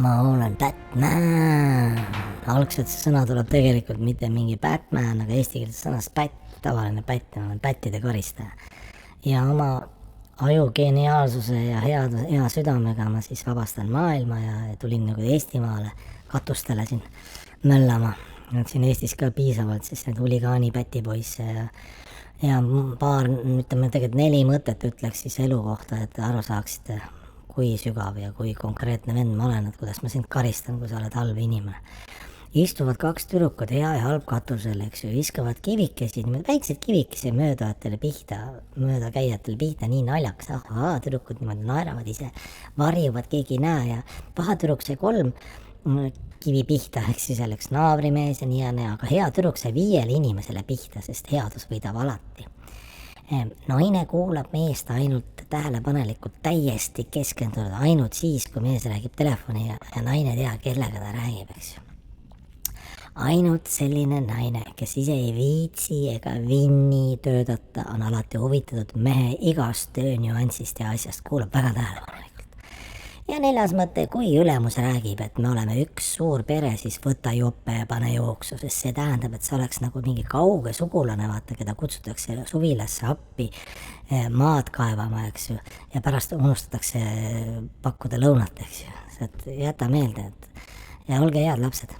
ma olen Batman. Algselt see sõna tuleb tegelikult mitte mingi Batman, aga eesti keeles sõnast pätt, tavaline pätt, ma olen pättide karistaja. Ja oma aju geniaalsuse ja hea südamega ma siis vabastan maailma ja tulin nagu Eestimaale katustele siin möllama. Siin Eestis ka piisavalt siis need huligaani pätipoisse ja paar, ütleme tegelikult 4 mõtet ütleks siis elu kohta, et aru saaksite, kui sügav ja kui konkreetne vend ma olen, et kuidas ma sind karistan, kui sa oled halb inimene. Istuvad 2 tüdrukut hea ja halb katusel, eks ju, viskavad kivikesi, väikseid kivikesi möödajatele pihta, mööda käijatele pihta, nii naljakas, tüdrukud niimoodi naeravad ise, varjuvad, keegi ei näe ja paha tüdruk sai 3 kivi pihta, eks siis selleks naabrimees ja nii ja nii, aga hea tüdruk sai 5 inimesele pihta, sest headus võidab alati. Naine kuulab meest ainult tähelepanelikult, täiesti keskendunud, ainult siis, kui mees räägib telefoni ja naine tea, kellega ta räägib, eks ju. Ainult selline naine, kes ise ei viitsi ega vinni töötada, on alati huvitatud mehe igast töö nüansist ja asjast, kuulab väga tähelepanelikult. Ja 4. mõte, kui ülemus räägib, et me oleme üks suur pere, siis võta jope ja pane jooksu, sest see tähendab, et see oleks nagu mingi kauge sugulane, vaata, keda kutsutakse suvilasse appi maad kaevama, eks ju, ja pärast unustatakse pakkuda lõunat, eks ju, jäta meelde, et ja olge head lapsed.